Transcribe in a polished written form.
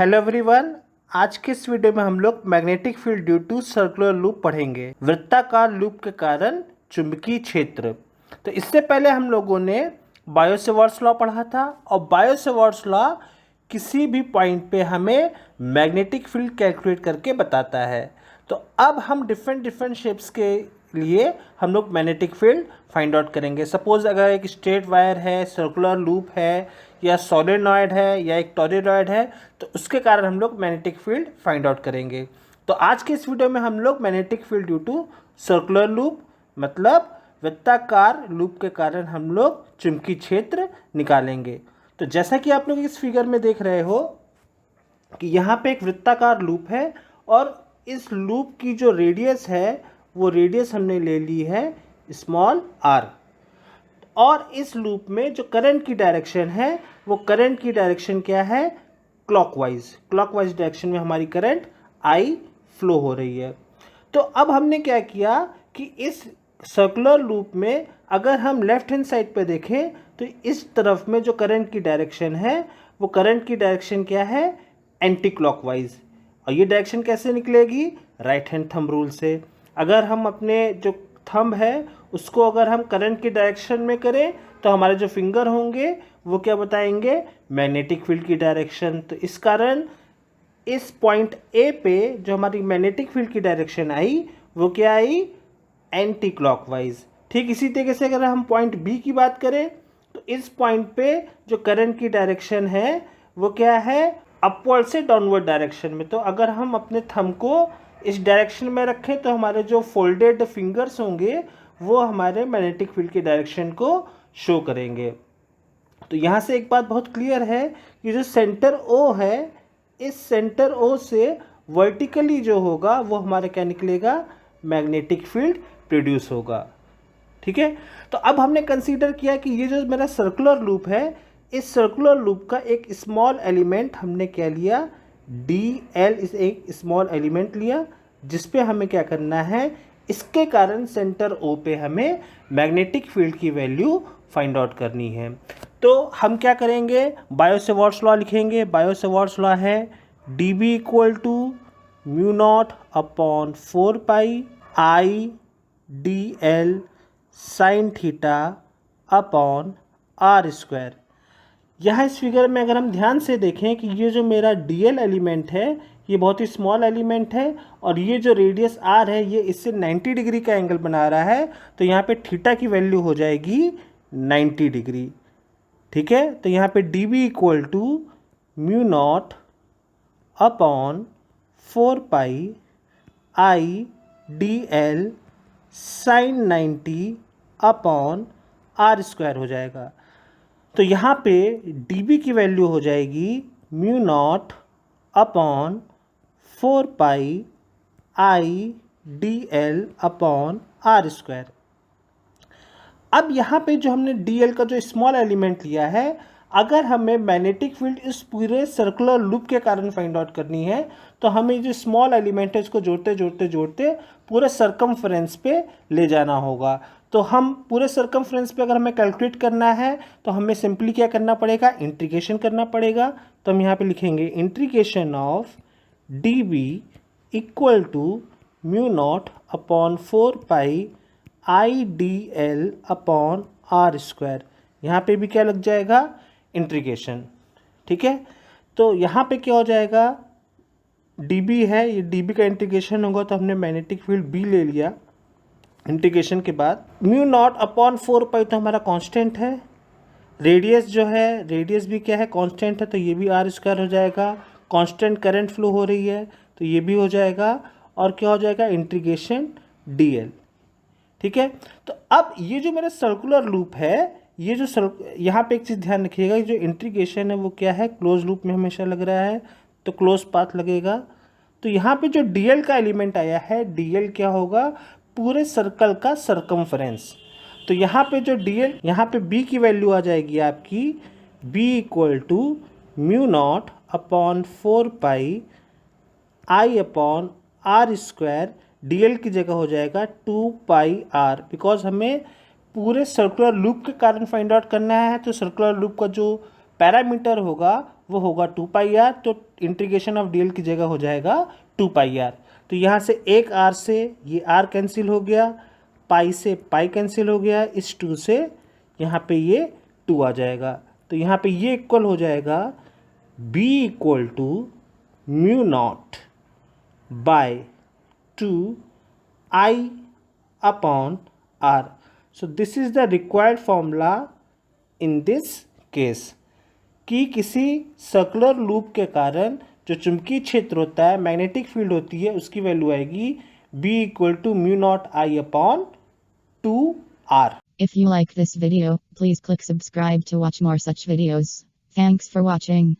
Hello everyone. आज के इस वीडियो में हम लोग magnetic field due to circular loop पढ़ेंगे। वृत्ताकार लूप के कारण चुंबकीय क्षेत्र। तो इससे पहले हम लोगों ने बायो-सेवर्ट्स लॉ पढ़ा था और बायो-सेवर्ट्स लॉ किसी भी पॉइंट पे हमें मैग्नेटिक फील्ड कैलकुलेट करके बताता है। तो अब हम डिफरेंट शेप्स के लिए हम लोग मैग्नेटिक फील्ड फाइंड आउट करेंगे। सपोज अगर एक स्ट्रेट वायर है, सर्कुलर लूप है, या सोलेनॉइड है, या एक टॉरॉयड है, तो उसके कारण हम लोग मैग्नेटिक फील्ड फाइंड आउट करेंगे। तो आज के इस वीडियो में हम लोग magnetic field due to circular loop मतलब वृत्ताकार लूप के कारण हम लोग चुंबकीय क्षेत्र निकालेंगे। तो जैसा कि आप लोग इस फिगर में देख रहे हो कि यहाँ पे एक वृत्ताकार लूप है और इस लूप की जो रेडियस है वो रेडियस हमने ले ली है स्मॉल r, और इस लूप में जो करंट की डायरेक्शन है वो करंट की डायरेक्शन क्या है, क्लॉकवाइज डायरेक्शन में हमारी करंट I फ्लो हो रही है। तो अब हमने क्या किया कि इस सर्कुलर लूप में अगर हम लेफ्ट हैंड साइड पे देखें तो इस तरफ में जो करंट की डायरेक्शन है वो करंट की डायरेक्शन क्या है, एंटी क्लॉकवाइज। और ये डायरेक्शन कैसे निकलेगी, राइट हैंड थंब रूल से। अगर हम अपने जो थंब है उसको अगर हम करंट की डायरेक्शन में करें तो हमारे जो फिंगर होंगे वो क्या बताएंगे, मैग्नेटिक फील्ड की डायरेक्शन। तो इस कारण इस पॉइंट ए पे जो हमारी मैग्नेटिक फील्ड की डायरेक्शन आई वो क्या आई, एंटी क्लॉकवाइज। ठीक इसी तरीके से अगर हम पॉइंट बी की बात करें तो इस पॉइंट पे जो करंट की डायरेक्शन है वो क्या है, अपवर्ड से डाउनवर्ड डायरेक्शन में। तो अगर हम अपने थंब को इस डायरेक्शन में रखें तो हमारे जो फोल्डेड फिंगर्स होंगे वो हमारे मैग्नेटिक फील्ड की डायरेक्शन को शो करेंगे। तो यहाँ से एक बात बहुत क्लियर है कि जो सेंटर ओ है, इस सेंटर ओ से वर्टिकली जो होगा वो हमारा क्या निकलेगा, मैग्नेटिक फील्ड प्रोड्यूस होगा। ठीक है। तो अब हमने कंसीडर किया कि ये जो मेरा सर्कुलर लूप है, इस सर्कुलर लूप का एक स्मॉल एलिमेंट हमने क्या लिया, DL इस एक स्मॉल एलिमेंट लिया जिस पे हमें क्या करना है, इसके कारण सेंटर O पे हमें मैग्नेटिक फील्ड की वैल्यू फाइंड आउट करनी है। तो हम क्या करेंगे, बायो-सेवर्ट्स लॉ लिखेंगे। बायो-सेवर्ट्स लॉ है dB equal to mu naught upon 4 pi I DL sine theta upon R square. यहाँ इस फिगर में अगर हम ध्यान से देखें कि ये जो मेरा DL एलिमेंट है ये बहुत ही स्मॉल एलिमेंट है और ये जो रेडियस R है ये इससे 90 डिग्री का एंगल बना रहा है। तो यहाँ पे थीटा की वैल्यू हो जाएगी 90 डिग्री। ठीक है। तो यहाँ पे dB equal to mu naught upon 4 pi I DL sine 90 upon R square हो जाएगा। तो यहाँ पे dB की वैल्यू हो जाएगी mu naught upon 4 pi I DL upon R square. अब यहाँ पे जो हमने DL का जो स्मॉल एलिमेंट लिया है, अगर हमें मैग्नेटिक फील्ड इस पूरे सर्कुलर लूप के कारण फाइंड आउट करनी है तो हमें जो स्मॉल एलिमेंट है इसको जोड़ते पूरे सर्कमफ्रेंस पे ले जाना होगा। तो हम पूरे सर्कमफ्रेंस पे अगर हमें कैलकुलेट करना है तो हमें सिंपली क्या करना पड़ेगा, इंटीग्रेशन करना पड़ेगा। तो हम यहाँ पे लिखेंगे integration of dB equal to mu naught upon 4 pi I DL upon R square. यहाँ पे भी क्या लग जाएगा, इंटीग्रेशन। ठीक है। तो यहाँ पे क्या हो जाएगा, dB है, ये dB का इंटीग्रेशन होगा तो हमने मैग्नेटिक फील्ड B ले लिया इंटीग्रेशन के बाद। म्यू नॉट अपॉन 4 पाई तो हमारा कांस्टेंट है, रेडियस जो है रेडियस भी क्या है, कांस्टेंट है, तो ये भी R स्क्वायर हो जाएगा। कांस्टेंट करंट फ्लो हो रही है तो ये भी हो जाएगा और क्या हो जाएगा, इंटीग्रेशन DL। ठीक है। तो अब ये जो मेरा सर्कुलर लूप है, ये जो यहाँ पे एक चीज़ ध्यान रखिएगा, जो इंटीग्रेशन है वो क्या है, क्लोज लूप में हमेशा लग रहा है तो क्लोज पाथ लगेगा। तो यहाँ पे जो DL का एलिमेंट आया है, DL क्या होगा, पूरे सर्कल का सर्कमफ्रेंस। तो यहाँ पे जो DL, यहाँ पे B की वैल्यू आ जाएगी आपकी B equal to mu naught upon 4 pi I upon R square. DL की जगह हो जाएगा 2 पाई R, बिकॉज हमें पूरे सर्कुलर लूप के कारण फाइंड आउट करना है। तो सर्कुलर लूप का जो पैरामीटर होगा वो होगा 2πr, तो इंटीग्रेशन ऑफ dl की जगह हो जाएगा 2πr। तो यहाँ से एक r से ये r कैंसिल हो गया, पाई से पाई कैंसिल हो गया, इस 2 से यहाँ पे ये 2 आ जाएगा। तो यहाँ पे ये इक्वल हो जाएगा b equal to mu naught by 2i upon r। So this is the required formula in this case कि किसी सर्कुलर लूप के कारण जो चुंबकीय क्षेत्र होता है, मैग्नेटिक फील्ड होती है, उसकी वैल्यू आएगी b equal to mu naught I upon 2r। If you like this video, please click subscribe to watch more such videos. Thanks for watching.